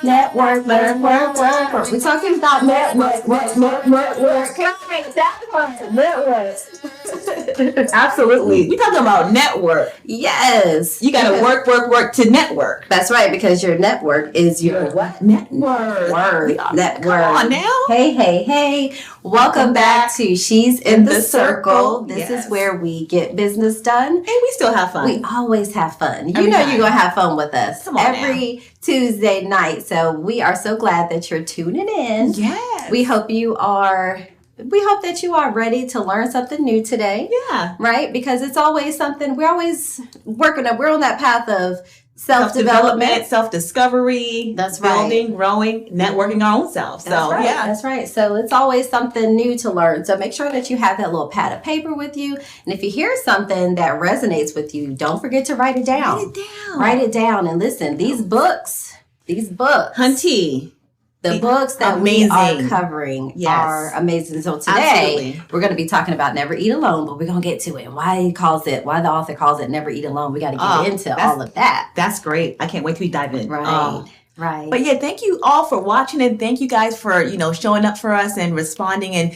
Network. We're talking about network. Absolutely. We're talking about network. Yes. You got to work to network. That's right, because your network is your what? Network. Network. Come on now. Hey. Welcome back to She's in the Circle. This Yes. is where we get business done. And we still have fun. We always have fun. Every time. You're going to have fun with us Come on every Tuesday night. So we are so glad that you're tuning in. Yes. We hope that you are ready to learn something new today. Yeah. Right? Because it's always something we're always working on. We're on that path of self-development, self-discovery. That's right. Building, growing, networking our own self. That's right. So it's always something new to learn. So make sure that you have that little pad of paper with you. And if you hear something that resonates with you, don't forget to write it down. Write it down. And listen, these books, Hunty. The books that we are covering are amazing. So today we're going to be talking about Never Eat Alone, but we're going to get to it. Why the author calls it Never Eat Alone. We got to get into all of that. That's great. I can't wait till we dive in. Right. But yeah, thank you all for watching, and thank you guys for, showing up for us and responding and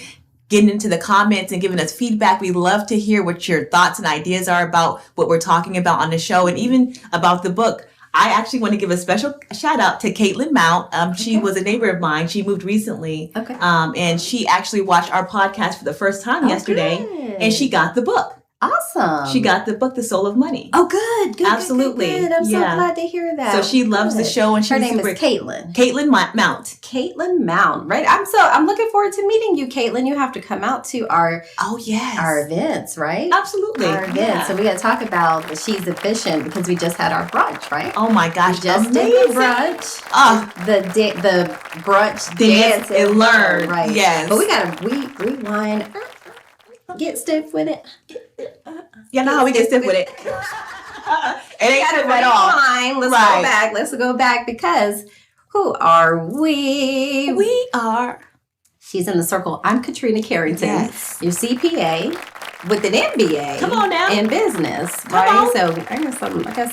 getting into the comments and giving us feedback. We love to hear what your thoughts and ideas are about what we're talking about on the show and even about the book. I actually want to give a special shout out to Caitlin Mount. She was a neighbor of mine. She moved recently. Okay. And she actually watched our podcast for the first time yesterday. Good. And she got the book. Awesome. She got the book, The Soul of Money. Oh, good. Absolutely. Good. I'm so glad to hear that. So she loves the show, and her name is Caitlin. Caitlin Mount. Caitlin Mount, right? I'm looking forward to meeting you, Caitlin. You have to come out to our events, right? Absolutely. Our events. Yeah. So we got to talk about the She's Efficient because we just had our brunch, right? Oh my gosh, we just did the brunch. The brunch dance and learn, right? Yes. But we got to rewind. Get stiff with it. You know how we get stiff with it. It ain't stiff at all. Let's go back because who are we? We are She's in the Circle. I'm Katrina Carrington. Yes. Your CPA with an MBA. Come on now. In business, Come right? on. So I got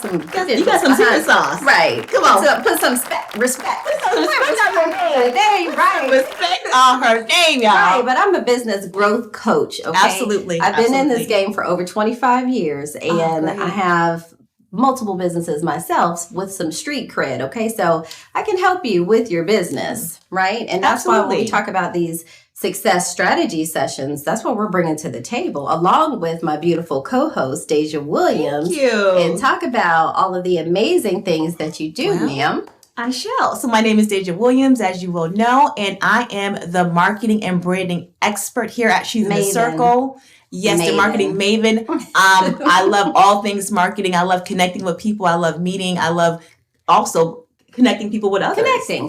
some. You got some secret sauce, right? Come on. So put some respect. Respect on her name, right? Respect on her name, y'all. Right, but I'm a business growth coach. Okay, Absolutely. I've been in this game for over 25 years, and I have multiple businesses myself with some street cred. Okay, so I can help you with your business, right? And that's why when we talk about these success strategy sessions, that's what we're bringing to the table, along with my beautiful co-host, Dejae Williams. Thank you. And talk about all of the amazing things that you do, ma'am. I shall. So my name is Dejae Williams, as you will know, and I am the marketing and branding expert here at She's in the Circle. Yes, the marketing maven. I love all things marketing. I love connecting with people. I love meeting. I love also connecting people with others. Connecting.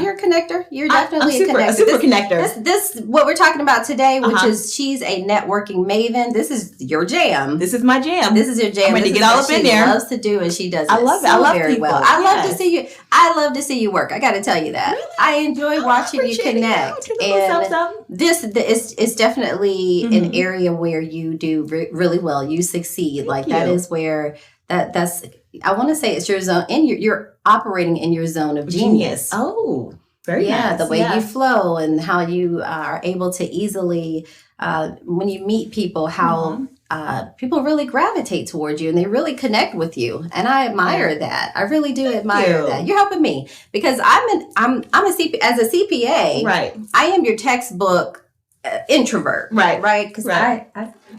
You're a connector. You're definitely a connector. A super connector. This what we're talking about today, which is she's a networking maven. This is your jam. This is my jam. This is your jam. I'm ready to get all up in there. She loves to do, and she does. I love it. I love very well. I love to see you. I love to see you work. I got to tell you that. Really? I enjoy watching you connect. And this is definitely an area where you do really well. You succeed. That is where that's. I want to say it's your zone, and you're operating in your zone of genius. Oh, very nice. The way you flow and how you are able to easily, when you meet people, how people really gravitate towards you and they really connect with you. And I admire that. I really do admire that. You're helping me because I'm a as a CPA. Right. I am your textbook introvert. Right. Because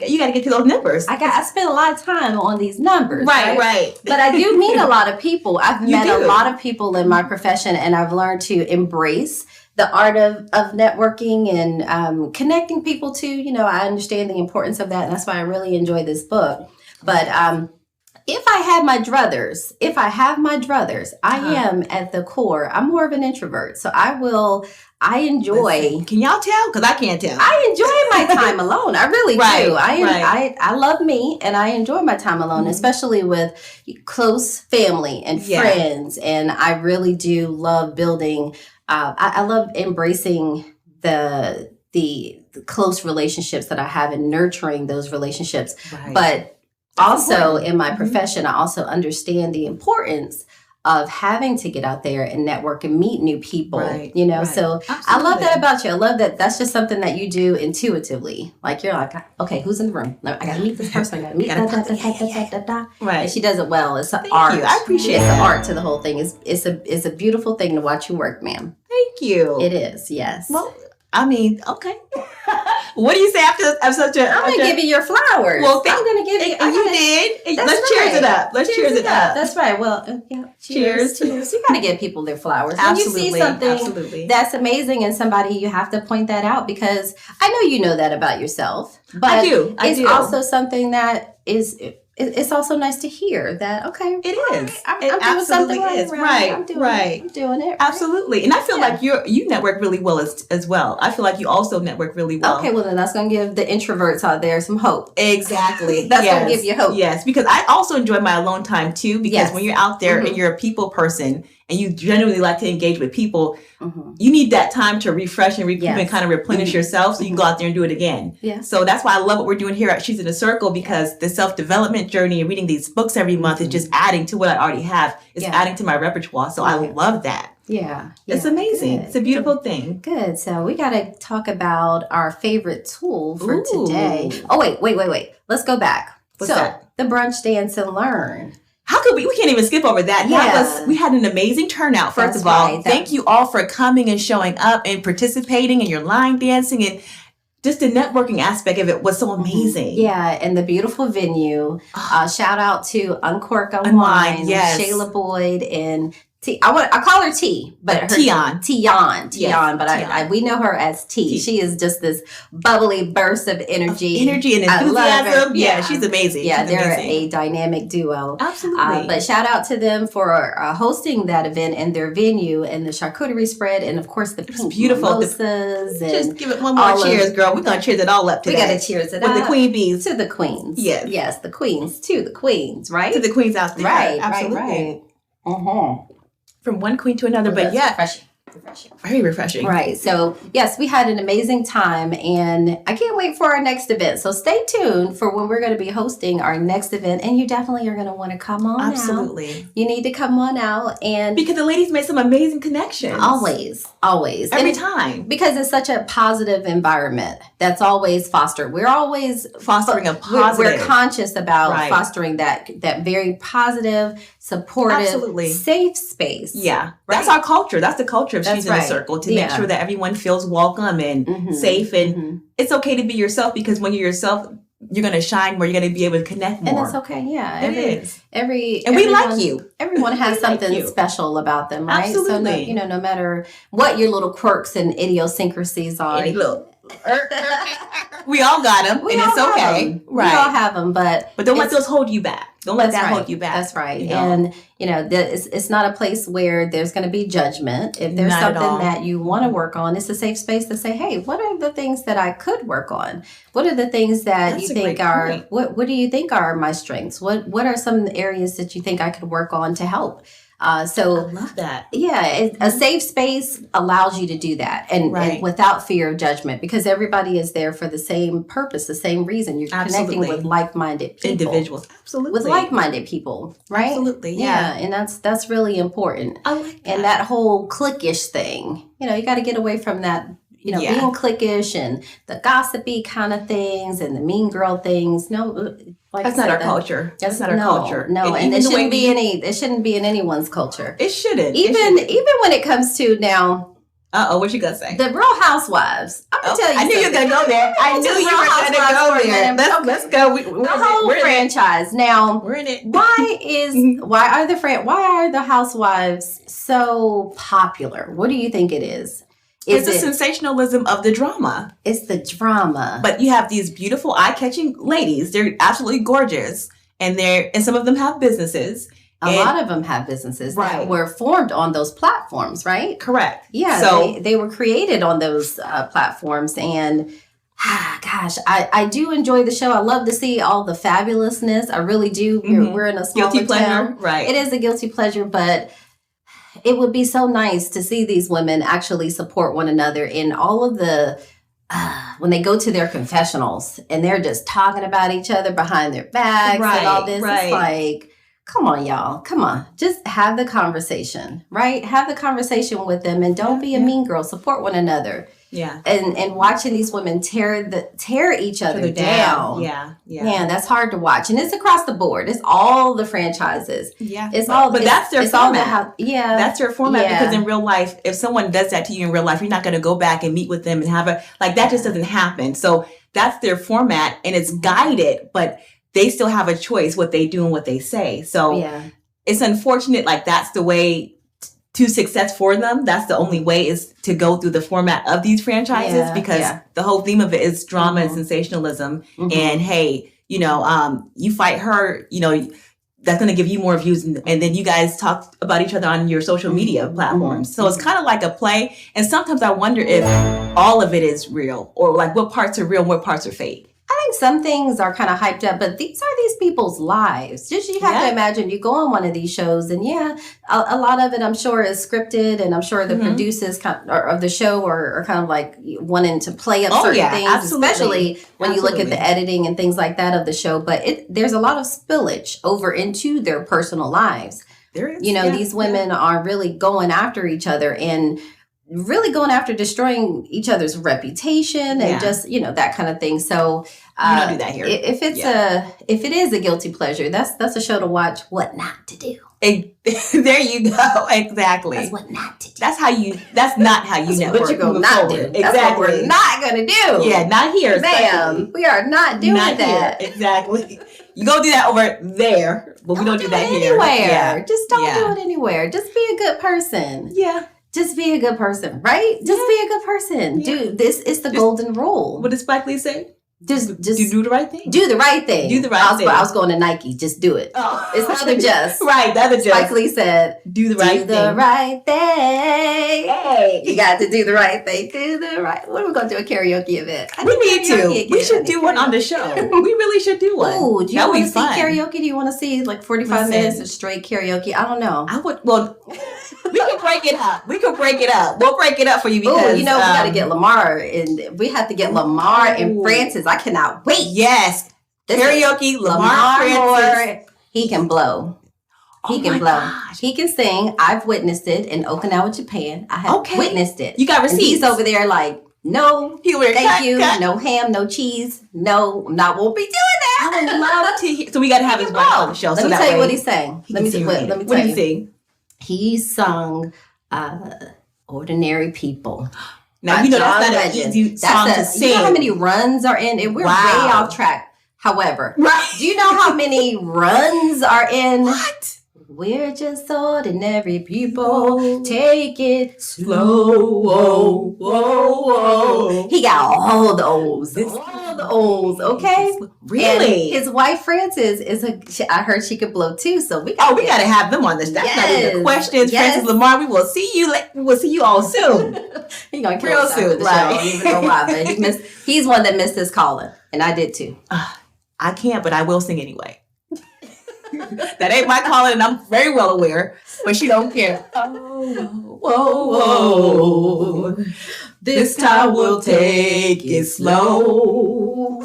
you got to get to those numbers. I spend a lot of time on these numbers. Right. But I do meet a lot of people. I've met a lot of people in my profession, and I've learned to embrace the art of networking and connecting people to, I understand the importance of that. And that's why I really enjoy this book. But if I have my druthers, I am at the core, I'm more of an introvert. So I enjoy. Listen, can y'all tell? Because I can't tell. I enjoy my time alone. I really do. I love me, and I enjoy my time alone, especially with close family and friends. And I really do love building. I love embracing the close relationships that I have and nurturing those relationships. Right. But also in my profession, I also understand the importance of having to get out there and network and meet new people, So absolutely. I love that about you. I love that that's just something that you do intuitively. Like you're like, okay, who's in the room? I got to meet this person. I got to meet that. Right. And she does it well. It's an art. I appreciate it. It's an art to the whole thing. It's a beautiful thing to watch you work, ma'am. Thank you. It is, yes. Well, I mean, okay. What do you say after such a? I'm gonna give you your flowers. Well, I'm gonna give you. And you did. Let's cheers it up. Let's cheers it up. That's right. Well, yeah. Cheers. You gotta give people their flowers. Absolutely. When you see something that's amazing in somebody, you have to point that out because I know you know that about yourself. But I do. It's also something that is. It's also nice to hear that, okay, it is. I'm doing something right. Right. I'm doing it. Right. Absolutely. And I feel like you network really well as well. I feel like you also network really well. Okay, well then that's going to give the introverts out there some hope. Exactly. That's going to give you hope. Yes, because I also enjoy my alone time too, because when you're out there and you're a people person and you genuinely like to engage with people, you need that time to refresh and recoup and kind of replenish yourself so you can go out there and do it again. Yeah. So that's why I love what we're doing here at She's in a Circle, because the self-development journey and reading these books every month is just adding to what I already have. It's adding to my repertoire. So I love that. Yeah. It's amazing. Good. It's a beautiful thing. Good. So we got to talk about our favorite tool for today. Oh, wait. Let's go back. What's that? The brunch, dance, and learn. How could we can't even skip over that. Yeah. We had an amazing turnout, first of all. Thank you all for coming and showing up and participating in your line dancing, and just the networking aspect of it was so amazing. Yeah, and the beautiful venue. Shout out to Uncork Unwind, Shayla Boyd, and I call her T, but Tion, but we know her as T. She is just this bubbly burst of energy and enthusiasm. Yeah, she's amazing. Yeah, they're a dynamic duo. Absolutely. But shout out to them for hosting that event and their venue and the charcuterie spread, and of course the pink mimosas. Just give it one more cheers, girl. We're gonna cheers it all up today. We gotta cheers it up with the queen bees to the queens. Yes, the queens to the queens, right? To the queens out there, right? Absolutely. Right. From one queen to another, but refreshing. Very refreshing. Right. So, yes, we had an amazing time, and I can't wait for our next event. So, stay tuned for when we're going to be hosting our next event, and you definitely are going to want to come on Absolutely. out. You need to come on out. And because the ladies made some amazing connections. Always. Every time. Because it's such a positive environment that's always fostered. We're always fostering a positive. We're conscious about fostering that very positive, supportive, safe space. Yeah. Right? That's our culture. That's the culture of She's in a Circle, to make sure that everyone feels welcome and safe. And it's okay to be yourself, because when you're yourself, you're going to shine more. You're going to be able to connect more. And it's okay. Yeah. It is. We like you. Everyone has something special about them, right? Absolutely. So, no matter what your little quirks and idiosyncrasies are. We all got them, and it's okay. Right. We all have them, but don't let those hold you back. Don't let that hold you back. That's right. And it's not a place where there's going to be judgment. If there's something that you want to work on, it's a safe space to say, hey, what are the things that I could work on? What are the things that you think are what do you think are my strengths? What are some areas that you think I could work on to help? So I love that. Yeah, a safe space allows you to do that, and without fear of judgment, because everybody is there for the same purpose, the same reason. You're connecting with like-minded people, individuals, absolutely, with like-minded people, right? Absolutely, yeah, and that's really important. I like that. And that whole cliquish thing, you got to get away from that. Being cliquish and the gossipy kind of things and the mean girl things. No, that's not our culture. That's not our culture. No, and it shouldn't be it shouldn't be in anyone's culture. It shouldn't. Even when it comes to now. What you gonna say? The Real Housewives. I'm gonna tell you. I knew you were gonna go there. I knew you were gonna go there. Let's go. The whole franchise. Now we're in it. Why are the Housewives so popular? What do you think it is? It's the sensationalism of the drama. It's the drama. But you have these beautiful, eye-catching ladies. They're absolutely gorgeous. And some of them have businesses. A lot of them have businesses that were formed on those platforms, right? Correct. Yeah, so they were created on those platforms. And gosh, I do enjoy the show. I love to see all the fabulousness. I really do. We're in a smaller guilty pleasure, town. right? It is a guilty pleasure, but it would be so nice to see these women actually support one another in all of the when they go to their confessionals and they're just talking about each other behind their backs and all this. It's like, come on, y'all. Come on. Just have the conversation, right? Have the conversation with them and don't be a mean girl. Support one another. Yeah. And watching these women tear each other down. Yeah. Man, that's hard to watch. And it's across the board. It's all the franchises. Yeah. It's all but that's their format. That's their format because in real life, if someone does that to you in real life, you're not going to go back and meet with them and have that just doesn't happen. So that's their format and it's guided, but they still have a choice what they do and what they say. So it's unfortunate, that's the way to success for them. That's the only way is to go through the format of these franchises because the whole theme of it is drama and sensationalism. And hey, you fight her, that's going to give you more views. And then you guys talk about each other on your social media platforms. So it's kind of like a play. And sometimes I wonder if all of it is real or what parts are real and what parts are fake. I think some things are kind of hyped up, but these are these people's lives. Just you have to imagine you go on one of these shows and a lot of it I'm sure is scripted and I'm sure the producers of the show are kind of like wanting to play up certain things, especially when you look at the editing and things like that of the show. But there's a lot of spillage over into their personal lives. There is. These women are really going after each other and really going after destroying each other's reputation and just, that kind of thing. So we don't do that here. If it is a guilty pleasure, that's a show to watch. What not to do. There you go. Exactly. That's what not to do. That's not how you know what you're going to not do. Exactly. That's what we're not going to do. Yeah, not here. Ma'am, we are not doing that. Here. Exactly. You go do that over there, but we don't do that here. Anywhere. Yeah. Just don't do it anywhere. Just be a good person. Yeah. Just be a good person, right? Just be a good person. Dude, this is the golden rule. What does Spike Lee say? Just do the right thing. Do the right thing. Do the right thing. I was going to Nike. Just do it. Oh. It's the other just. Right, the other just. Spike Lee said, do the right thing. Do the right thing. Hey. You got to do the right thing. Do the right. What are we going to do a karaoke event? We need to. We should do one on the show. We really should do one. Ooh, do you want to see karaoke? Do you want to see 45 minutes of straight karaoke? I don't know. I would. Well, we can break it up. We'll break it up for you because we got to get Lamar and we have to get Lamar and Francis. I cannot wait. Yes. Karaoke, Lamar Francis. He can blow. He can blow. Gosh. He can sing. I've witnessed it in Okinawa, Japan. I have witnessed it. You got receipts. He's over there no, thank you. No ham, no cheese. No, won't be doing that. I would love to hear. So we got to have his wife on the show. Let me tell you what he sang. Let me tell you. What did he sing? He sung Ordinary People. Now, that's not an easy song to sing. You know how many runs are in it? We're way off track. However, do you know how many runs are in? What? We're just ordinary people. Take it slow. Whoa, whoa, whoa. He got all the O's. All the O's, okay? Really? And his wife, Frances, I heard she could blow too, so we got to have them on this. That's not even questions. Frances Lamar, we will see you. We'll see you all soon. He's going to kill us soon. I don't even know why, but he's one that missed his calling, and I did too. I can't, but I will sing anyway. That ain't my calling, and I'm very well aware, but she don't care. Oh, whoa, whoa. This time we'll take it slow.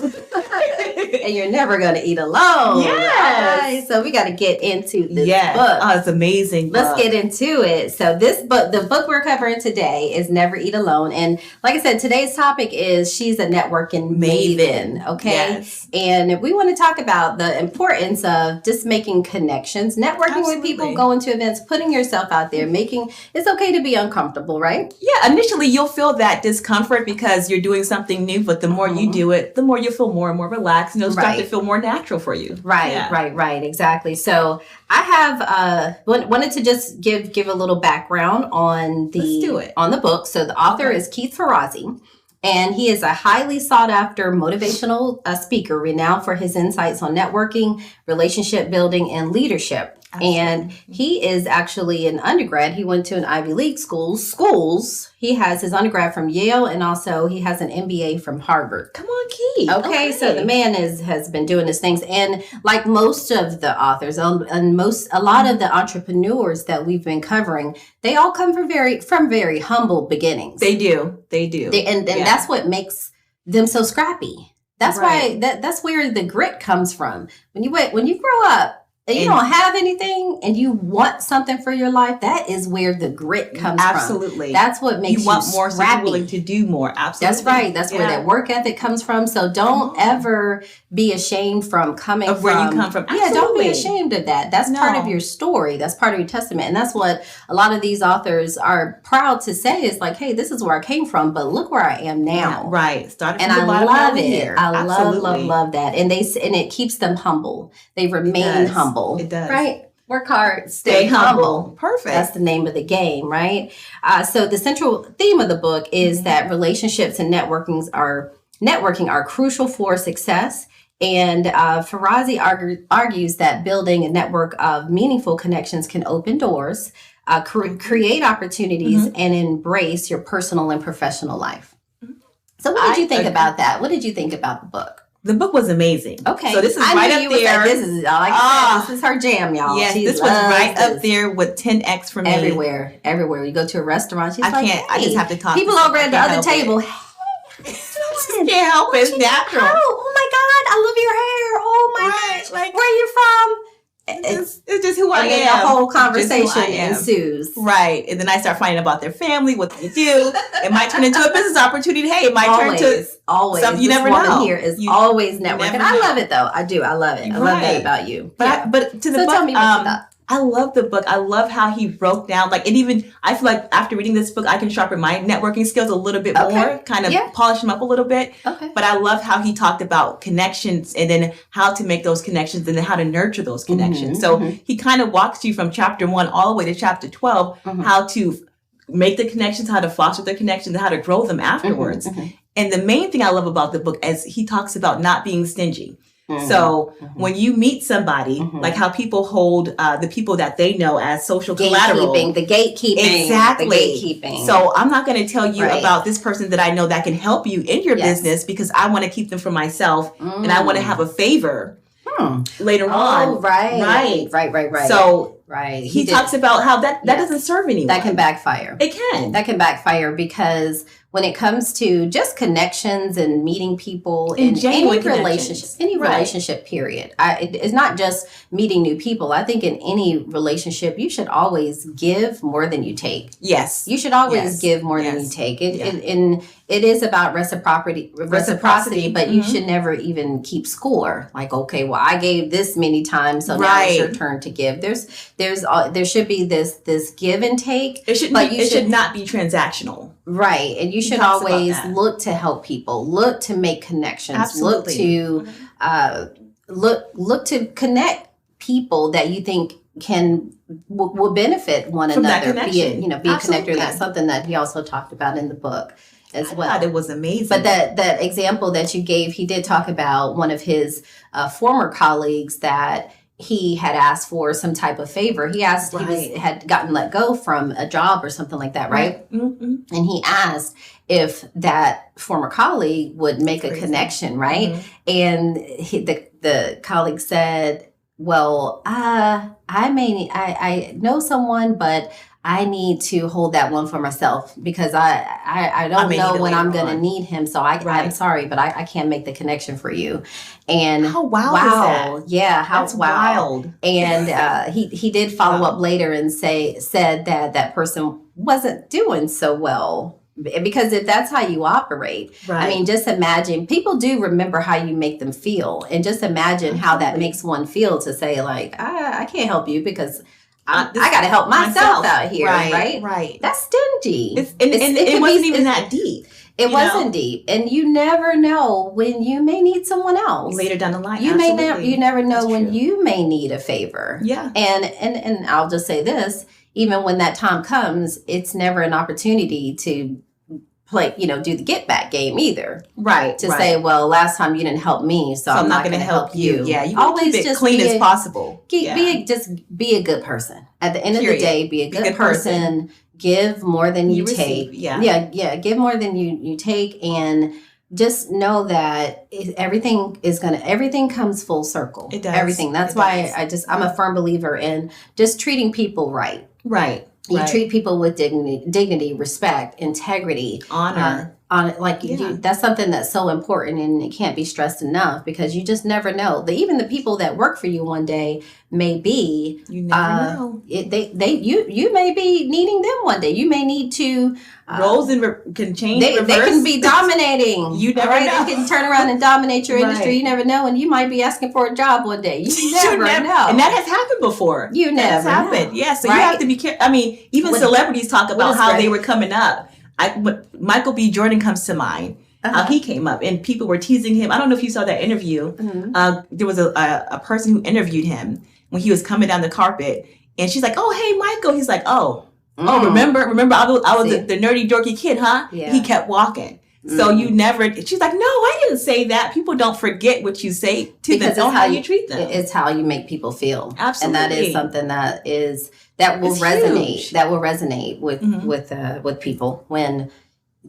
And you're never going to eat alone. Yes. Right, so we got to get into this book. Oh, it's amazing. Let's get into it. So this book, the book we're covering today is Never Eat Alone. And like I said, today's topic is She's a Networking Maven. Okay. Yes. And we want to talk about the importance of just making connections, networking with people, going to events, putting yourself out there, it's okay to be uncomfortable, right? Yeah. Initially, you'll feel that discomfort because you're doing something new, but the more you do it, the more you feel more and more relaxed. start to feel more natural for you. Right. Exactly. So I have wanted to just give a little background on the book. So the author is Keith Ferrazzi. And he is a highly sought after motivational speaker, renowned for his insights on networking, relationship building, and leadership. Absolutely. And he is actually an undergrad. He went to an Ivy League schools. He has his undergrad from Yale, and also he has an MBA from Harvard. Come on, Keith. Okay, so the man has been doing his things, and like most of the authors and a lot of the entrepreneurs that we've been covering, they all come from very humble beginnings. They do. And that's what makes them so scrappy. That's why that's where the grit comes from. When you grow up and you don't have anything and you want something for your life, that is where the grit comes from. Absolutely. That's what makes you want more, scrappy. So you're willing to do more. Absolutely. That's right. That's where that work ethic comes from. So don't ever be ashamed from coming from where you come from. Absolutely. Yeah, don't be ashamed of that. That's part of your story. That's part of your testament. And that's what a lot of these authors are proud to say is like, hey, this is where I came from, but look where I am now. Yeah, right. Started from and the bottom, I love it. Here. I love that. And it keeps them humble. They remain humble. It does. Right? Work hard, stay humble. Perfect. That's the name of the game, right? So the central theme of the book is that relationships and networking are crucial for success. And Ferrazzi argues that building a network of meaningful connections can open doors, create opportunities, and embrace your personal and professional life. So what did you think about that? What did you think about the book? The book was amazing. Okay. So this is right up there. This is her jam, y'all. Yes, this was right up there with 10X for me. Everywhere. You go to a restaurant, she's I just have to talk. People over at the other table. Can't help it. It's natural. Oh my God, I love your hair. Oh my gosh. Like, where are you from? It's just who I am. And the whole conversation ensues. Right. And then I start finding about their family, what they do. It might turn into a business opportunity. Hey, it might turn to something you never know. Here is always networking. I love it though. I do. I love it. I love that about you. But to the book, tell me what you thought. I love the book. I love how he broke down, I feel like after reading this book, I can sharpen my networking skills a little bit more, kind of polish them up a little bit. Okay. But I love how he talked about connections and then how to make those connections and then how to nurture those connections. So he kind of walks you from chapter 1 all the way to chapter 12, how to make the connections, how to foster the connections, and how to grow them afterwards. And the main thing I love about the book is he talks about not being stingy. So when you meet somebody, like how people hold the people that they know as social collateral. The gatekeeping. Exactly. The gatekeeping. So I'm not going to tell you about this person that I know that can help you in your business because I want to keep them for myself and I want to have a favor later on. Right. So he talks about how that doesn't serve anyone. That can backfire. It can. That can backfire because when it comes to just connections and meeting people in any relationship period, it's not just meeting new people. I think in any relationship, you should always give more than you take. Yes. You should always give more than you take. It is about reciprocity, but you should never even keep score. Like, okay, well, I gave this many times, so now it's your turn to give. There should be this give and take. It should not be transactional. Right. And you should always look to help people, look to make connections, Absolutely. look to connect people that you think will benefit one another. Be a connector. That's something that he also talked about in the book as well. I thought it was amazing. But that example that you gave, he did talk about one of his former colleagues that he had asked for some type of favor. He asked, he had gotten let go from a job or something like that, right? And he asked if that former colleague would make a connection, right? And the colleague said, well, I know someone, but I need to hold that one for myself because I don't know when I'm going to need him. So I'm sorry, but I can't make the connection for you. And how wild is that? Yeah, that's wild. And he did follow up later and said that person wasn't doing so well. Because if that's how you operate, I mean, just imagine, people do remember how you make them feel. And just imagine how that makes one feel to say, like, I can't help you because I got to help myself out here, right? Right. That's stingy. It wasn't even that deep. It wasn't deep, and you never know when you may need someone else later down the line. You never know when you may need a favor. Yeah, and I'll just say this: even when that time comes, it's never an opportunity to play, do the get back game either. Right. To say, well, last time you didn't help me, so I'm not going to help you. Yeah, you always keep it clean as possible. Be a good person. At the end of the day, be a good person. Give more than you take. Yeah. Give more than you take, and just know that everything comes full circle. It does. Everything. That's why I'm a firm believer in just treating people right. Right. You treat people with dignity, respect, integrity, honor. That's something that's so important, and it can't be stressed enough, because you just never know. Even the people that work for you one day may be. You never know. You may be needing them one day. You may need to. Roles can change. They can be dominating. You never know. They can turn around and dominate your industry. You never know, and you might be asking for a job one day. You never know. And that has happened before. You never know. Happened. Yeah. So you have to be careful. I mean, even celebrities talk about how they were coming up. Michael B. Jordan comes to mind. He came up and people were teasing him. I don't know if you saw that interview. Mm-hmm. There was a person who interviewed him when he was coming down the carpet, and she's like, "Oh, hey, Michael." He's like, "Oh, remember I was the nerdy dorky kid, huh?" Yeah. He kept walking. So you never. She's like, "No, I didn't say that." People don't forget what you say to them. It's how you treat them. It's how you make people feel. Absolutely, and that is something that will resonate. Huge. That will resonate with people when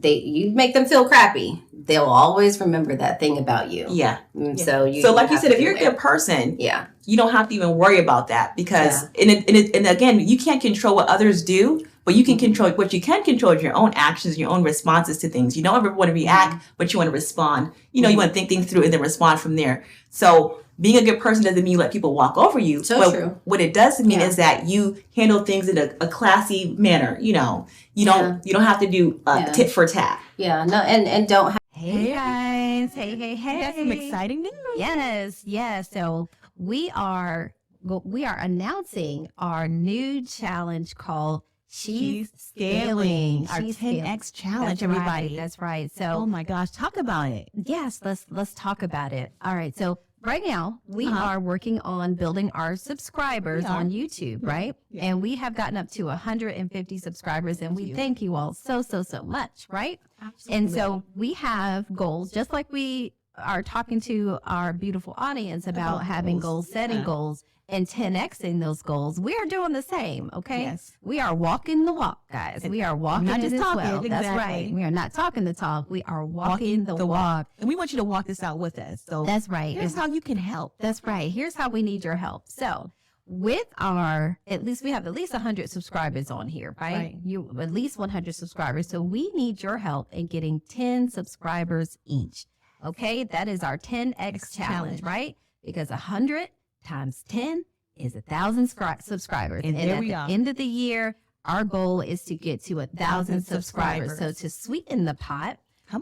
you make them feel crappy. They'll always remember that thing about you. Yeah. So like you said, if you're a good person, you don't have to even worry about that, because and again, you can't control what others do, but you can control what you can control is your own actions, your own responses to things. You don't ever want to react, but you want to respond. You want to think things through and then respond from there. So being a good person doesn't mean you let people walk over you. True. What it does mean is that you handle things in a classy manner. You don't have to do tit for tat. Yeah. No. And don't have. Hey guys. Hey. We got some exciting news. Yes. So we are announcing our new challenge called She's Scaling. Our 10X challenge, everybody. That's right. So, oh my gosh, talk about it. Yes, let's talk about it. All right. So right now we are working on building our subscribers on YouTube, right? Yeah. And we have gotten up to 150 subscribers, and we thank you all so much, right? Absolutely. And so we have goals, just like we are talking to our beautiful audience about having goals, setting goals, and 10xing those goals. We are doing the same, okay? Yes. We are walking the walk, guys. We are walking not just it talking, as well. exactly. That's right. We are not talking the talk. We are walking the walk. And we want you to walk this out with us. So that's right. Here's how you can help. That's right. Here's how we need your help. So with we have at least 100 subscribers on here, right? You at least 100 subscribers. So we need your help in getting 10 subscribers each. Okay? That is our 10x challenge, right? Because 100 times 10 is 1,000 subscribers. And at the end of the year, our goal is to get to 1,000 subscribers. So to sweeten the pot,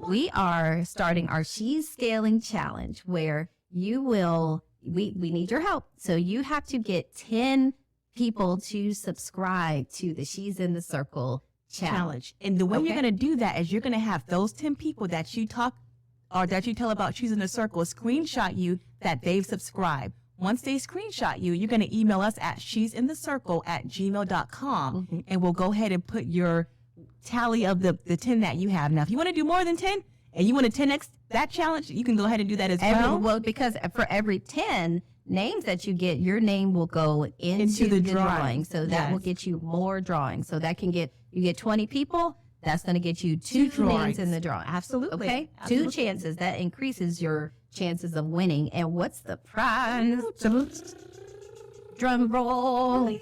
we are starting our She's Scaling challenge, where we need your help. So you have to get 10 people to subscribe to the She's in the Circle challenge. And the way you're going to do that is you're going to have those 10 people that you talk or that you tell about She's in the Circle screenshot you that they've subscribed. Once they screenshot you, you're going to email us at she'sinthecircle@gmail.com, and we'll go ahead and put your tally of the 10 that you have. Now, if you want to do more than 10 and you want to 10x that challenge, you can go ahead and do that as well. Well, because for every 10 names that you get, your name will go into the drawing. So that will get you more drawings. So that you get 20 people. That's going to get you two names in the drawing. Absolutely. Okay? Absolutely. 2 chances. That increases your chances of winning. And what's the prize? Drum roll. The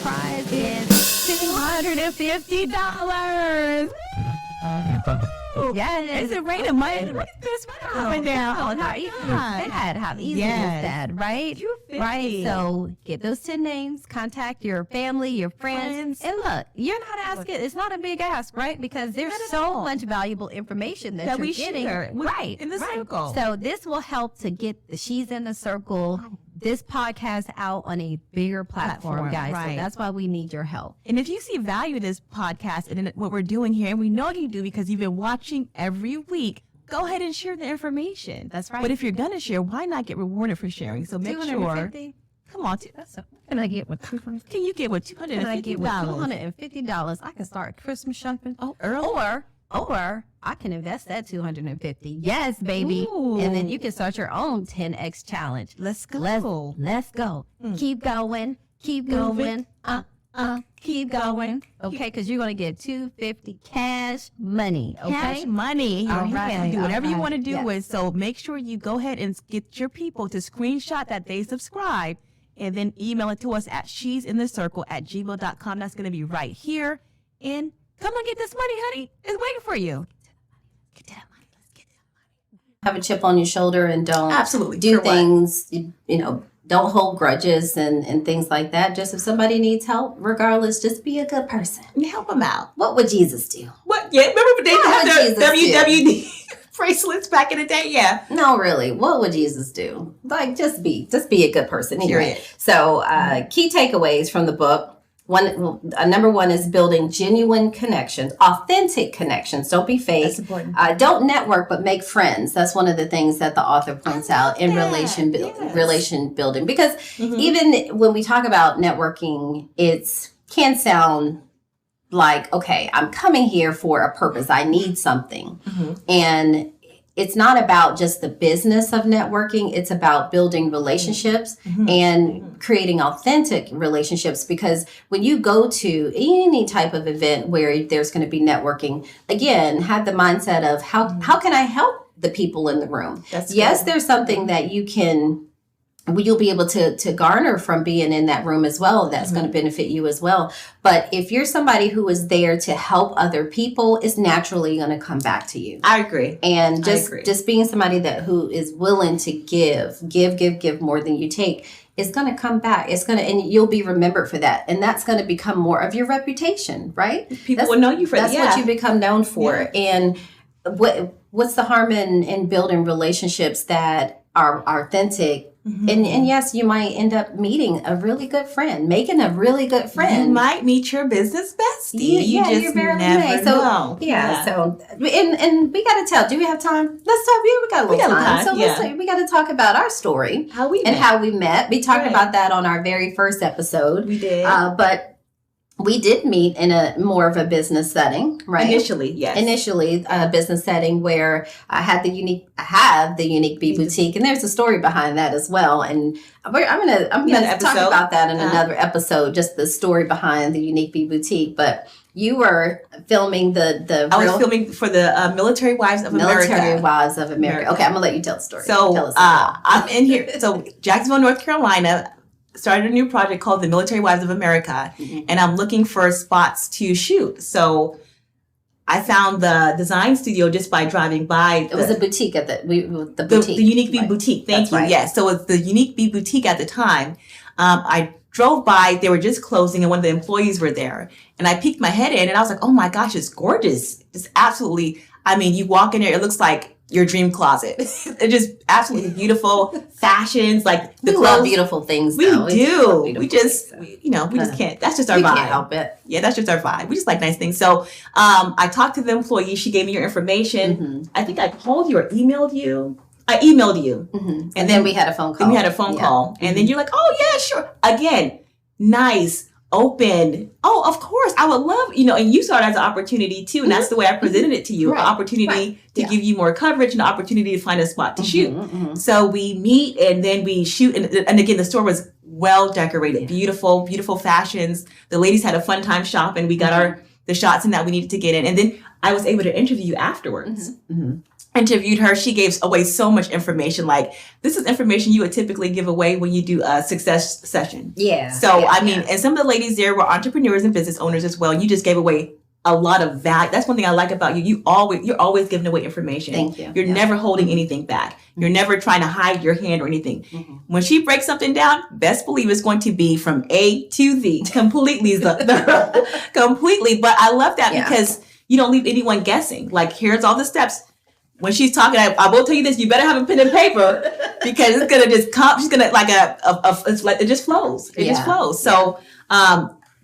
prize is $250. Yes. It's a rate of money. This going down. How easy is that? How easy is that, right? Right. So get those 10 names, contact your family, your friends. And look, you're not asking, it's not a big ask, right? Because there's so much valuable information that you're getting. Right. In the circle. So this will help to get the She's in the Circle this podcast out on a bigger platform, guys. Right. So that's why we need your help. And if you see value in this podcast and in what we're doing here, and we know you do because you've been watching every week, go ahead and share the information. That's right. But if you're going to share, why not get rewarded for sharing? So make sure. 250. Come on. Can I get what? Can you get what $250? Can I get with $250? I can start Christmas shopping. Oh, early. Or I can invest that $250. Yes, baby. Ooh. And then you can start your own 10x challenge. Let's go. Let's go. Keep going. Keep going. Keep going. Okay, because you're going to get $250 cash money. Okay. Cash money. All You right, can do whatever you all want to right. do Yes. with. So make sure you go ahead and get your people to screenshot that they subscribe and then email it to us at she'sinthecircle@gmail.com. That's going to be right here. And come on, get this money, honey. It's waiting for you. Get that money. Let's get that money. Have a chip on your shoulder and don't Absolutely. do For what? things, don't hold grudges and things like that. Just if somebody needs help, regardless, just be a good person. And help them out. What would Jesus do? What? Yeah, remember when they What had would the Jesus WWD bracelets back in the day? Yeah. No, really. What would Jesus do? Like, just be a good person. Anyway. Period. So, key takeaways from the book. Number one is building genuine connections, authentic connections. Don't be fake. That's important. Don't network, but make friends. That's one of the things that the author points out in that. relation Yes. building. Because even when we talk about networking, can sound like, okay, I'm coming here for a purpose. I need something. And it's not about just the business of networking. It's about building relationships and creating authentic relationships. Because when you go to any type of event where there's going to be networking, again, have the mindset of how can I help the people in the room? Yes, there's something that you'll be able to garner from being in that room as well. That's going to benefit you as well. But if you're somebody who is there to help other people, it's naturally going to come back to you. I agree. And I agree. just being somebody who is willing to give more than you take, it's going to come back. And you'll be remembered for that. And that's going to become more of your reputation, right? People will know you for that. That's what you become known for. Yeah. And what's the harm in building relationships that are authentic? And yes, you might end up meeting a really good friend, making a really good friend. You might meet your business bestie. You just barely never may. know. So and we got to tell. Do we have time? Let's talk. We got a little time. So we got to talk about our story, how we met. We talked about that on our very first episode. We did, but we did meet in a more of a business setting, right? Initially, yes. Initially, a business setting where I have the Unique Bee Boutique, and there's a story behind that as well. And I'm gonna talk about that in another episode, just the story behind the Unique Bee Boutique. But you were filming I was filming for the Military Wives of America. Okay, I'm gonna let you tell the story. So I'm in here. So Jacksonville, North Carolina. Started a new project called the Military Wives of America, and I'm looking for spots to shoot. So I found the design studio just by driving by. It was a boutique at the boutique. The Unique Bee Boutique. Thank you. Right. Yes. So it's the Unique Bee Boutique at the time. I drove by. They were just closing, and one of the employees were there. And I peeked my head in, and I was like, "Oh my gosh, it's gorgeous! It's absolutely. I mean, you walk in there, it looks like your dream closet. It's just absolutely beautiful fashions. Like we love beautiful things. We do. We just can't. That's just our vibe. We can't help it. Yeah, that's just our vibe. We just like nice things. So I talked to the employee. She gave me your information. I think I called you or emailed you. I emailed you. And then we had a phone call. Then we had a phone call. And then you're like, oh, yeah, sure. Again, nice. Open. Oh, of course. I would love, and you saw it as an opportunity too. And that's the way I presented it to you. Right. An opportunity to give you more coverage and an opportunity to find a spot to shoot. So we meet and then we shoot. And again, the store was well decorated, beautiful, beautiful fashions. The ladies had a fun time shopping. We got the shots in that we needed to get in. And then I was able to interview you afterwards. Interviewed her. She gave away so much information. Like, this is information you would typically give away when you do a success session. Yeah. So, and some of the ladies there were entrepreneurs and business owners as well. You just gave away a lot of value. That's one thing I like about you. You're always giving away information. Thank you. You're never holding anything back. You're never trying to hide your hand or anything. When she breaks something down, best believe it's going to be from A to Z. Completely. Completely. But I love that because you don't leave anyone guessing. Like, here's all the steps. when she's talking, I will tell you this: you better have a pen and paper because it's gonna just come. She's gonna it's like it just flows. It just flows. So,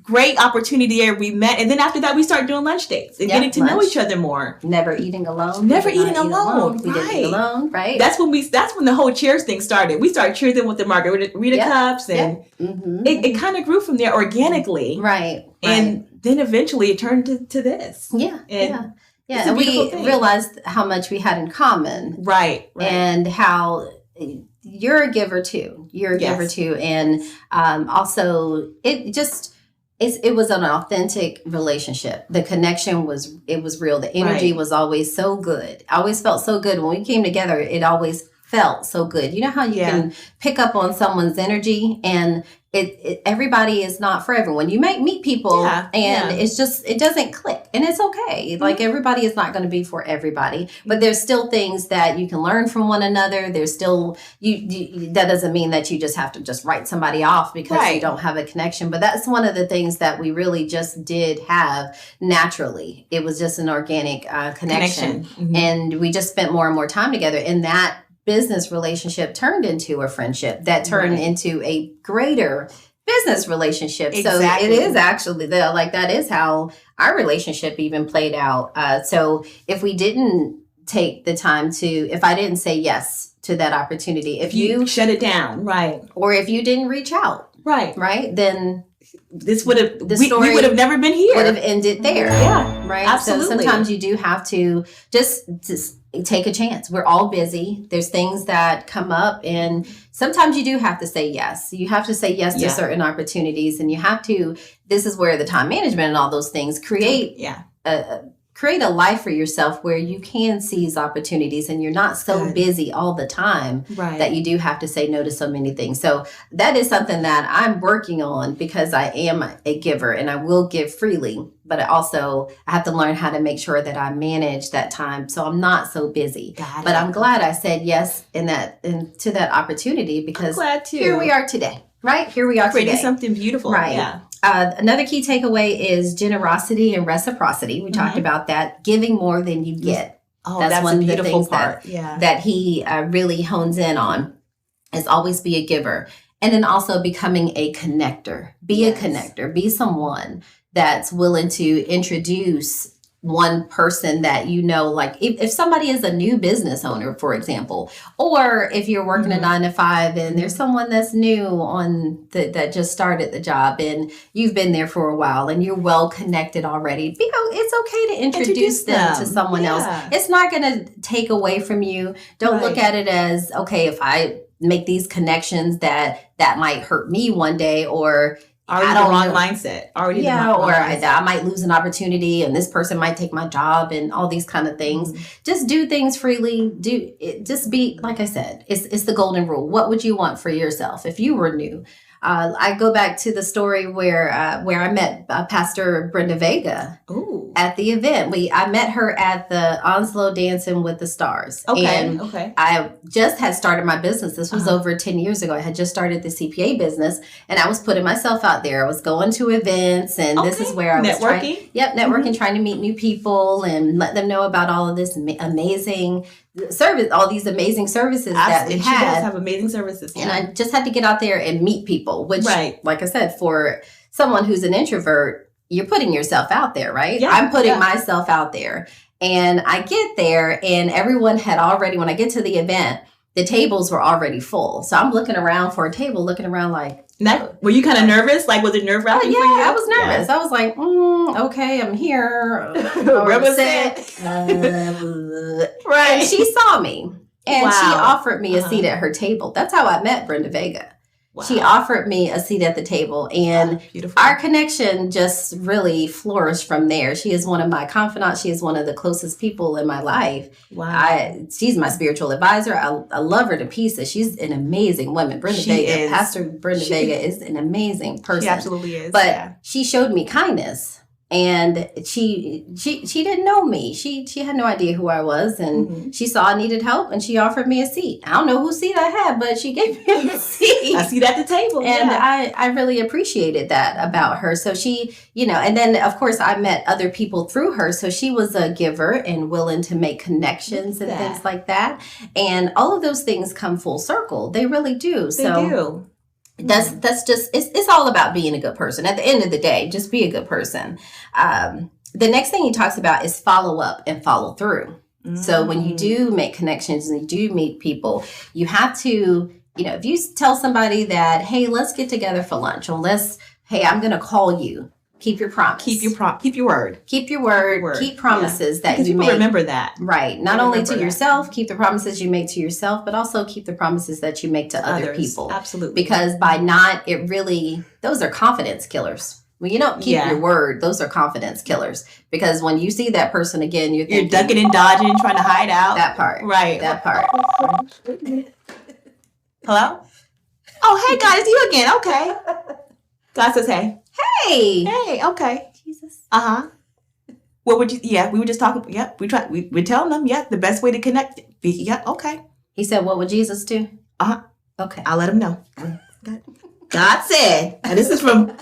great opportunity there. We met, and then after that, we started doing lunch dates and getting to know each other more. Never eating alone. Never eating alone. We didn't eat alone, right? That's when the whole cheers thing started. We started cheering with the margarita cups, and it kind of grew from there organically, right? And then eventually it turned to this. Yeah, and we realized how much we had in common. Right. And how you're a giver too. You're a giver too. And also it was an authentic relationship. The connection was real. The energy was always so good. I always felt so good. When we came together, it always felt so good. You know how you can pick up on someone's energy, and everybody is not for everyone. You might meet people and it's just, it doesn't click, and it's okay. Like everybody is not going to be for everybody, but there's still things that you can learn from one another. There's still, that doesn't mean that you just have to just write somebody off because you don't have a connection. But that's one of the things that we really just did have naturally. It was just an organic connection. And we just spent more and more time together, and that business relationship turned into a friendship that turned into a greater business relationship. So it is actually that is how our relationship even played out. So if we didn't take the time if I didn't say yes to that opportunity, if you shut it down, right? Or if you didn't reach out, right? Then we would have never been here. Would have ended there. Right. Absolutely. So sometimes you do have to just take a chance. We're all busy. There's things that come up, and sometimes you do have to say yes. You have to say yes to certain opportunities, and you have to, this is where the time management and all those things create a life for yourself where you can seize opportunities, and you're not so busy all the time that you do have to say no to so many things. So that is something that I'm working on, because I am a giver and I will give freely, but I have to learn how to make sure that I manage that time so I'm not so busy. But I'm glad I said yes to that opportunity, because here we are today, right? Here we are creating today. Something beautiful. Right. Yeah. Another key takeaway is generosity and reciprocity. We talked about that, giving more than you get. Oh, that's one of the things that he really hones in on, is always be a giver. And then also becoming a connector. Be a connector. Be someone that's willing to introduce one person that like if somebody is a new business owner, for example, or if you're working a 9-to-5 and there's someone that's new that just started the job and you've been there for a while and you're well connected already, it's okay to introduce them to someone else. It's not going to take away from you. Don't look at it as, okay, if I make these connections that might hurt me one day, or already the wrong mindset. I might lose an opportunity and this person might take my job and all these kind of things. Just do things freely. Just be, like I said, it's the golden rule. What would you want for yourself if you were new? I go back to the story where I met Pastor Brenda Vega at the event. I met her at the Onslow Dancing with the Stars. I just had started my business. This was over 10 years ago. I had just started the CPA business, and I was putting myself out there. I was going to events, and this is where I was networking, trying to meet new people and let them know about all of this amazing service, all these amazing services that we had. She does have amazing services. And I just had to get out there and meet people, which, like I said, for someone who's an introvert, you're putting yourself out there, right? I'm putting myself out there. And I get there, and everyone had already, when I get to the event, the tables were already full. So I'm looking around for a table, looking around like, were you kind of nervous? Like, was it nerve-wracking for you? I was nervous. I was like, okay, I'm here. Represent. And she saw me, and she offered me a seat at her table. That's how I met Brenda Vega. Wow. She offered me a seat at the table, and our connection just really flourished from there. She is one of my confidants. She is one of the closest people in my life. Wow. She's my spiritual advisor. I love her to pieces. She's an amazing woman. Pastor Brenda Vega is an amazing person. She absolutely is. But she showed me kindness. And she didn't know me. She had no idea who I was, and she saw I needed help, and she offered me a seat. I don't know whose seat I had, but she gave me a seat. I see that at the table. And I really appreciated that about her. So she, and then of course I met other people through her. So she was a giver and willing to make connections and things like that. And all of those things come full circle. They really do. They do. That's just it's all about being a good person. At the end of the day, just be a good person. The next thing he talks about is follow up and follow through. So when you do make connections and you do meet people, you have to, if you tell somebody that, hey, let's get together for lunch, or hey, I'm going to call you. Keep your promise. Keep your word. Keep your word. Keep promises that because you make. Remember that. Right. Not only to yourself, keep the promises you make to yourself, but also keep the promises that you make to other people. Absolutely. Because those are confidence killers. When you don't keep your word, those are confidence killers. Because when you see that person again, you're ducking and dodging, trying to hide out. That part. Right. That part. Hello? Oh, hey, God, it's you again. Okay. God says, hey. Hey, okay. Jesus. Uh-huh. What would you, we were just talking, we're telling them, the best way to connect, okay. He said, what would Jesus do? Uh-huh. Okay. I'll let him know. God said, and this is from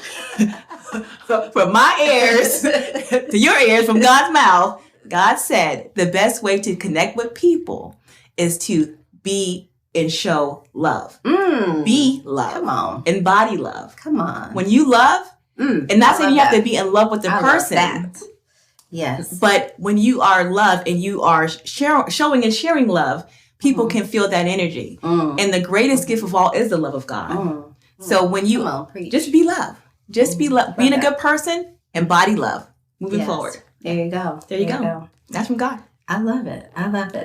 my ears to your ears, from God's mouth, God said the best way to connect with people is to be and show love. Be love. Come on. Embody love. Come on. When you love, and not saying you have to be in love with the person. Love that. Yes. But when you are love and you are showing and sharing love, people can feel that energy. And the greatest gift of all is the love of God. So when you just be love. Just be love. Being a good person, embody love. Moving forward. There you go. There you go. That's from God. I love it.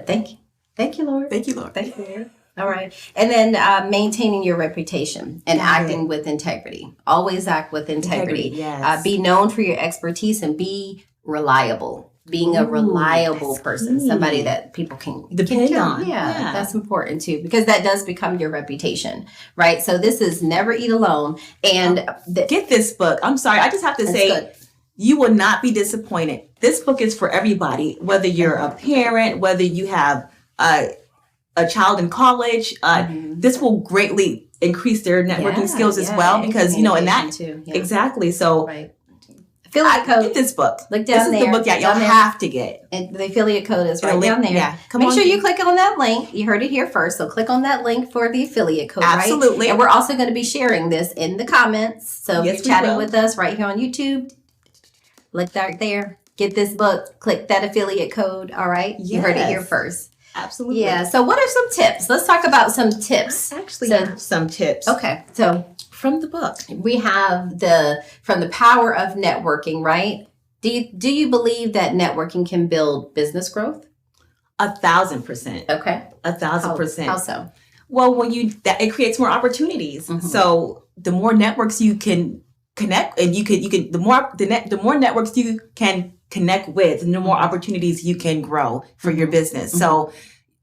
Thank you. Thank you, Lord. Thank you, Lord. Thank you, Lord. All right. And then maintaining your reputation and acting with integrity. Always act with integrity. Yes. Be known for your expertise and be reliable. Being a reliable person. Somebody that people can depend on. Yeah, that's important too, because that does become your reputation, right? So this is Never Eat Alone. And get this book. I'm sorry. I just have to say, you will not be disappointed. This book is for everybody, whether you're a parent, whether you have a child in college. This will greatly increase their networking skills as well, because in that too, exactly. So affiliate code. Get this book. Look down there. This is the book that y'all have to get. And the affiliate code is right down there. Yeah. Make sure you click on that link. You heard it here first. So click on that link for the affiliate code. Absolutely. Right? And we're also going to be sharing this in the comments. So if you're chatting with us right here on YouTube, look right there. Get this book. Click that affiliate code. All right. Yes. You heard it here first. Absolutely. Yeah. So what are some tips? Let's talk about some tips. Actually, some tips. Okay. So from the book, we have from the power of networking, right? Do you believe that networking can build business growth? 1,000%. Okay. 1,000%. How so? Well, it creates more opportunities. So the more networks you can connect, and the more networks you can connect with, and the more opportunities you can grow for your business. So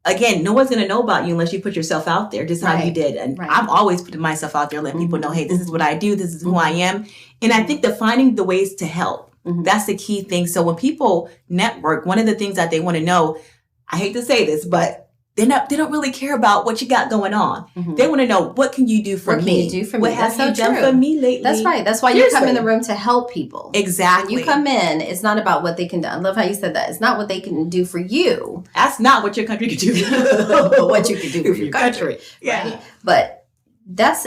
again, no one's going to know about you unless you put yourself out there, just how you did. And I'm always putting myself out there, letting people know, hey, this is what I do. This is who I am. And I think finding the ways to help, that's the key thing. So when people network, one of the things that they want to know, I hate to say this, but they don't really care about what you got going on. They want to know, what can you do for me? What can you do for me? What have you done for me lately? That's right. That's why you come in the room, to help people. Exactly. When you come in, it's not about what they can do. I love how you said that. It's not what they can do for you. That's not what your country can do. What you can do for your country. Yeah. Right? But that's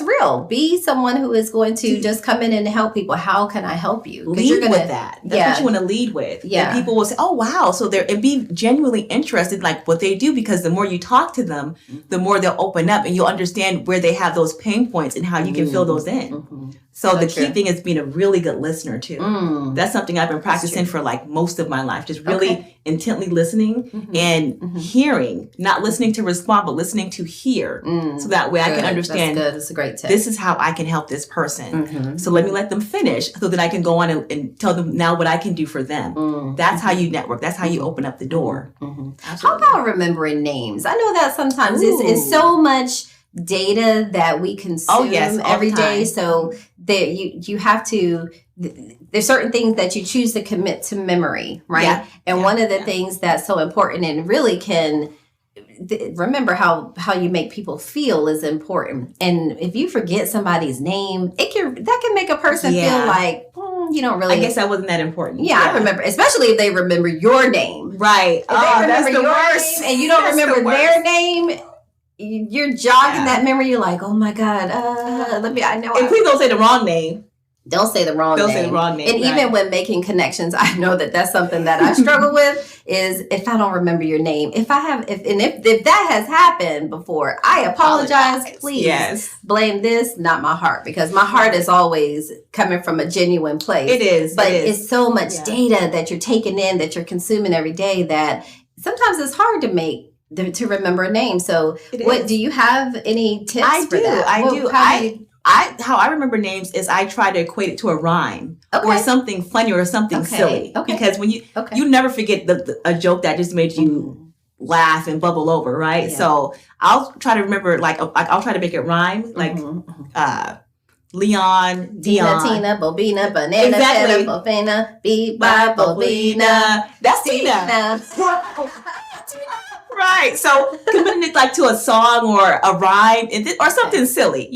real. Be someone who is going to just come in and help people. How can I help you? Lead with that. That's what you want to lead with. Yeah. And people will say, oh, wow. So and be genuinely interested in what they do, because the more you talk to them, the more they'll open up, and you'll understand where they have those pain points and how you can fill those in. So the key thing is being a really good listener too. That's something I've been practicing for most of my life. Just really intently listening and hearing, not listening to respond, but listening to hear. So that way I can understand. That's good. That's a great tip. This is how I can help this person. So let me let them finish, so that I can go on and tell them now what I can do for them. That's how you network. That's how you open up the door. How about remembering names? I know that sometimes it's so much data that we consume every day. So that you have to, there's certain things that you choose to commit to memory, right? Yeah. And one of the things that's so important and really can remember how you make people feel is important. And if you forget somebody's name, that can make a person feel like you don't really. I guess that wasn't that important. Yeah, I remember, especially if they remember your name. Right. If they remember that's the your worst. name and you don't remember their name, you're jogging that memory. You're like, oh my God, I know. And please don't say the wrong name. Don't say the wrong name. Don't say the wrong name. And even when making connections, I know that's something that I struggle with is if I don't remember your name. If that has happened before, I apologize. Please blame this, not my heart, because my heart is always coming from a genuine place. It is. But it's so much data that you're taking in, that you're consuming every day, that sometimes it's hard to remember a name. So do you have any tips for that? I do. How I remember names is I try to equate it to a rhyme or something funny or something silly. Okay. Because when you never forget a joke that just made you laugh and bubble over, right? Yeah. So I'll try to remember, I'll try to make it rhyme, Leon, Dion. Tina, Bobina, Banana, exactly. Bobina, Beba, Bobina. That's Tina. Right. So committing it to a song or a rhyme or something silly,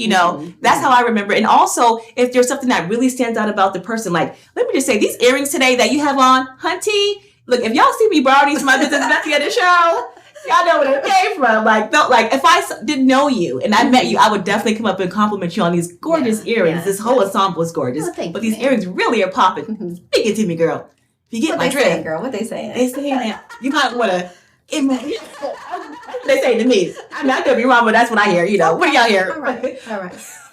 that's how I remember. And also, if there's something that really stands out about the person, let me just say, these earrings today that you have on, Hunty, look, if y'all see me borrow these from my business bestie at the show, y'all know where it came from. If I didn't know you and I met you, I would definitely come up and compliment you on these gorgeous earrings. This whole ensemble is gorgeous. But these earrings really are popping. Speak it to me, girl. If you get my drift. Girl, what they saying? They saying you might want to. They say to me, I could be wrong, but that's what I hear. What do y'all hear? All right.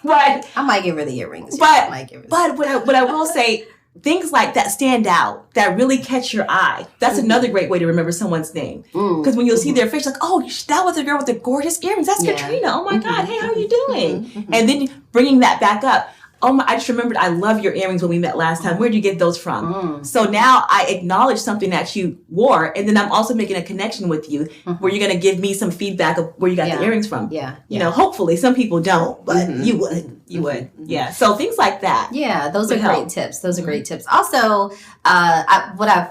But I might give her the earrings. But what I will say, things like that stand out, that really catch your eye. That's another great way to remember someone's name. Because when you'll see their face, oh, that was the girl with the gorgeous earrings. That's Katrina. Oh my God. Hey, how are you doing? And then bringing that back up. I just remembered, I love your earrings when we met last time. Where'd you get those from? So now I acknowledge something that you wore, and then I'm also making a connection with you where you're going to give me some feedback of where you got the earrings from. Hopefully some people don't, but you would. You would. Yeah. So things like that. Yeah, those are great tips. Those are great tips. Also, what I've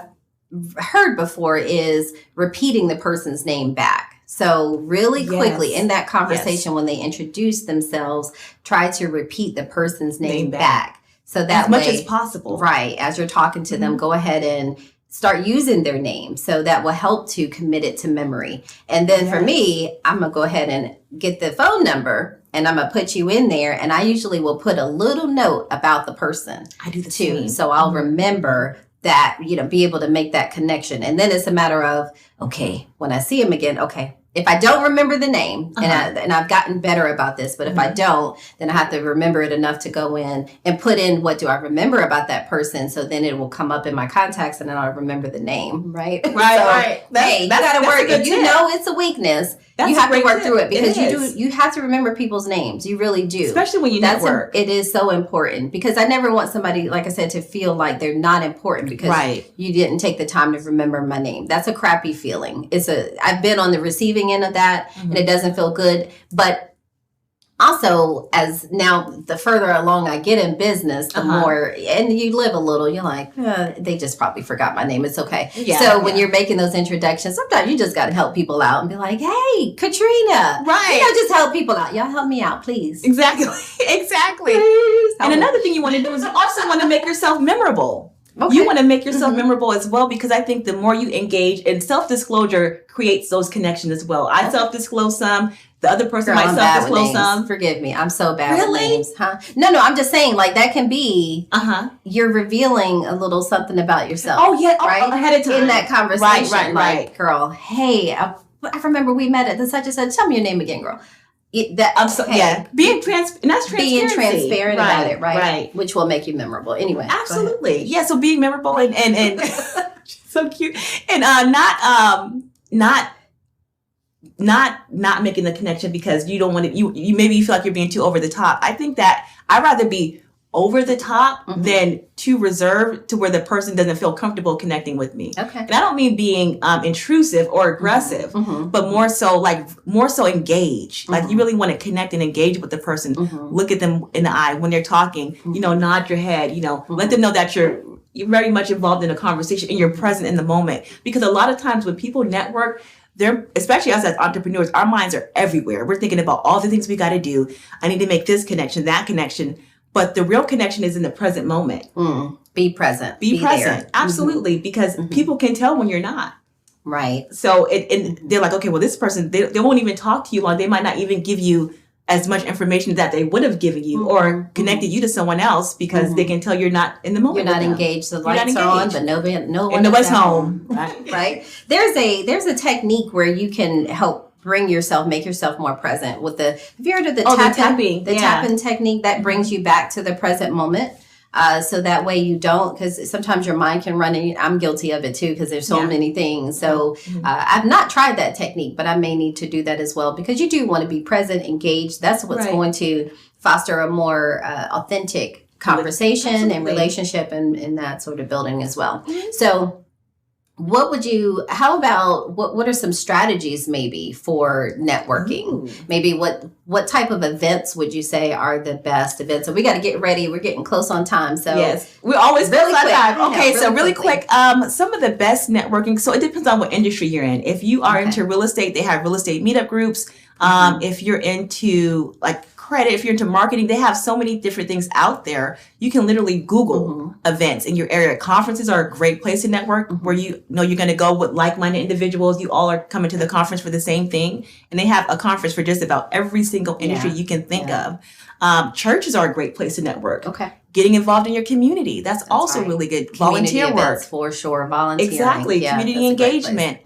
heard before is repeating the person's name back. So really quickly in that conversation, when they introduce themselves, try to repeat the person's name back. So that as much as possible. Right. As you're talking to them, go ahead and start using their name. So that will help to commit it to memory. And then for me, I'm going to go ahead and get the phone number and I'm going to put you in there. And I usually will put a little note about the person. I do the too. same. So I'll remember that, be able to make that connection. And then it's a matter of, okay, when I see him again, okay, if I don't remember the name, and I've gotten better about this, but if I don't, then I have to remember it enough to go in and put in what do I remember about that person. So then it will come up in my contacts and then I'll remember the name, right? Right. You got to work. If you know it's a weakness, you have to work through it because you have to remember people's names. You really do. Especially when you network. It is so important because I never want somebody, like I said, to feel like they're not important because you didn't take the time to remember my name. That's a crappy feeling. I've been on the receiving end of that and it doesn't feel good. But also, as now the further along I get in business, the more, and you live a little, you're like, they just probably forgot my name. It's okay. When you're making those introductions, sometimes you just got to help people out and be like, hey, Katrina. Right. Just help people out. Y'all help me out, please. Exactly. Please. And another thing you want to do is you also want to make yourself memorable. Okay. You want to make yourself memorable as well because I think the more you engage, and self-disclosure creates those connections as well. I self-disclose some. The other person might self-disclose some. Forgive me. I'm so bad with names. No, I'm just saying, that can be, you're revealing a little something about yourself. Oh, yeah. Right? Ahead of time. In that conversation. Right. Girl, hey, I remember we met at the such and such. Tell me your name again, girl. Being transparent. That's transparency. Being transparent about it, right? Which will make you memorable. Anyway. Absolutely. Yeah, so being memorable and so cute. And not making the connection because you don't want to, you maybe you feel like you're being too over the top. I think that I'd rather be over the top than too reserved to where the person doesn't feel comfortable connecting with me. Okay. And I don't mean being intrusive or aggressive, but more so engaged. Like you really want to connect and engage with the person. Look at them in the eye when they're talking, nod your head, let them know that you're very much involved in a conversation and you're present in the moment. Because a lot of times when people network, especially us as entrepreneurs, our minds are everywhere. We're thinking about all the things we got to do. I need to make this connection, that connection. But the real connection is in the present moment. Be present. Be present. There. Absolutely. Because people can tell when you're not. Right. So and they're like, okay, well, this person, they won't even talk to you long. They might not even give you as much information that they would have given you or connected you to someone else because they can tell you're not in the moment. You're not engaged. The lights are on, but nobody's home. Right. There's a technique where you can help make yourself more present with the, have you heard of the tapping technique that brings you back to the present moment? So that way you don't, because sometimes your mind can run, and I'm guilty of it too, because there's so many things. So I've not tried that technique, but I may need to do that as well, because you do want to be present, engaged. That's what's going to foster a more authentic conversation and relationship and that sort of building as well. So what are some strategies maybe for networking? Maybe what type of events would you say are the best events? So we got to get ready. We're getting close on time. So yes, we're always really quick. Time. Okay, really quick. Some of the best networking. So it depends on what industry you're in. If you are into real estate, they have real estate meetup groups. If you're into credit, if you're into marketing, they have so many different things out there. You can literally Google events in your area. Conferences are a great place to network where you're going to go with like-minded individuals. You all are coming to the conference for the same thing. And they have a conference for just about every single industry you can think of. Churches are a great place to network. Okay. Getting involved in your community. That's also really good. Volunteer work. For sure. Volunteering. Exactly. Yeah, community engagement.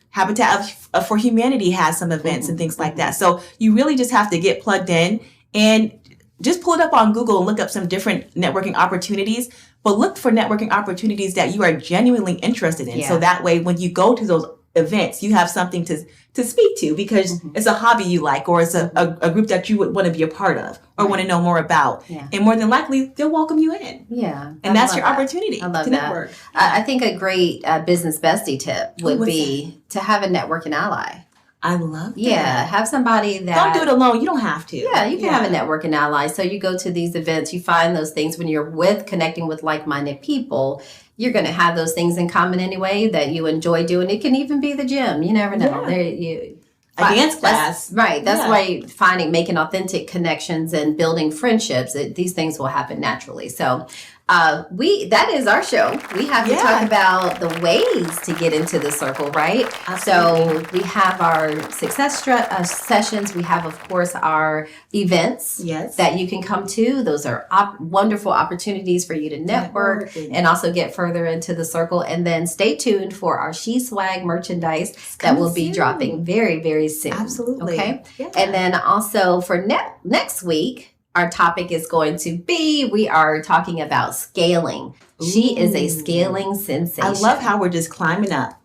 Habitat for Humanity has some events and things like that. So you really just have to get plugged in and just pull it up on Google and look up some different networking opportunities. But look for networking opportunities that you are genuinely interested in. So that way, when you go to those events, you have something to speak to because it's a hobby you like, or it's a group that you would want to be a part of or want to know more about. Yeah. And more than likely, they'll welcome you in. Yeah. And that's your opportunity to network. I think a great business bestie tip would be to have a networking ally. I love that. Yeah, have somebody that... Don't do it alone. You don't have to. Yeah, you can have a networking ally. So you go to these events, you find those things when you're connecting with like-minded people. You're going to have those things in common anyway that you enjoy doing. It can even be the gym. You never know. A dance class. That's why making authentic connections and building friendships, these things will happen naturally. So that is our show. We have to talk about the ways to get into the circle, right? Absolutely. So we have our success sessions. We have, of course, our events that you can come to. Those are wonderful opportunities for you to network and also get further into the circle. And then stay tuned for our She Swag merchandise that will be dropping very, very soon. Absolutely. Okay. Yeah. And then also for next week, our topic is going to be, we are talking about scaling. She is a scaling sensation. I love how we're just climbing up.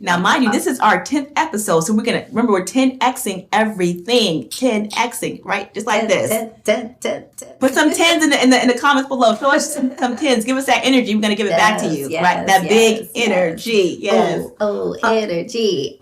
Now, mind you, this is our 10th episode. So we're 10Xing everything. 10Xing, right? Just like this. 10. Put some 10s in the comments below. Show us some 10s. Give us that energy. We're going to give it back to you, right? That big energy. Yes. Energy.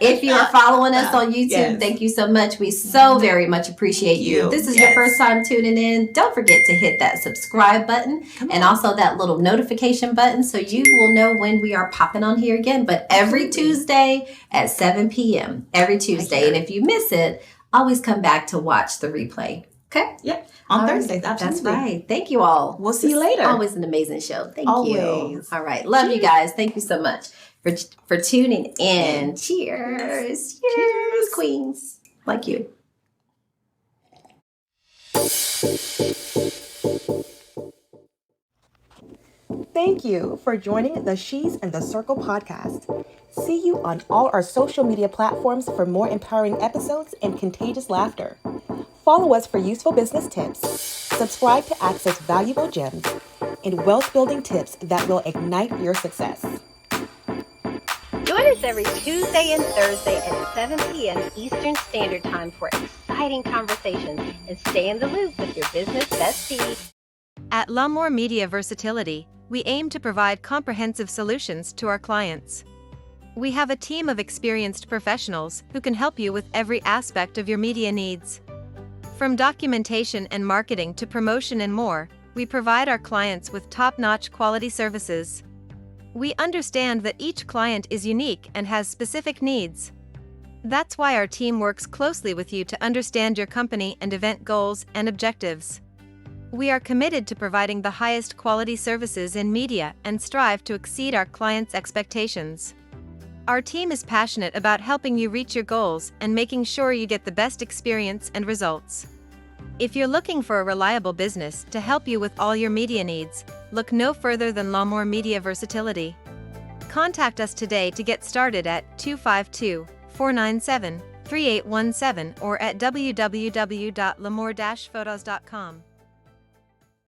If you are following us on YouTube, thank you so much. We so very much appreciate you. If this is your first time tuning in, don't forget to hit that subscribe button and also that little notification button so you will know when we are popping on here again. But every Tuesday at 7 p.m. Every Tuesday. And if you miss it, always come back to watch the replay. Okay? Yep. On Thursdays. Absolutely. That's right. Thank you all. We'll see you later. Always an amazing show. Thank you. All right. Love you guys. Thank you so much for tuning in. Cheers. Cheers, queens. Like you. Thank you for joining the She's in the Circle podcast. See you on all our social media platforms for more empowering episodes and contagious laughter. Follow us for useful business tips, subscribe to access valuable gems, and wealth-building tips that will ignite your success. Join us every Tuesday and Thursday at 7 p.m. Eastern Standard Time for exciting conversations and stay in the loop with your business bestie. At Lawnmower Media Versatility, we aim to provide comprehensive solutions to our clients. We have a team of experienced professionals who can help you with every aspect of your media needs. From documentation and marketing to promotion and more, we provide our clients with top-notch quality services. We understand that each client is unique and has specific needs. That's why our team works closely with you to understand your company and event goals and objectives. We are committed to providing the highest quality services in media and strive to exceed our clients' expectations. Our team is passionate about helping you reach your goals and making sure you get the best experience and results. If you're looking for a reliable business to help you with all your media needs, look no further than Lawnmower Media Versatility. Contact us today to get started at 252-497-3817 or at www.lamour-photos.com.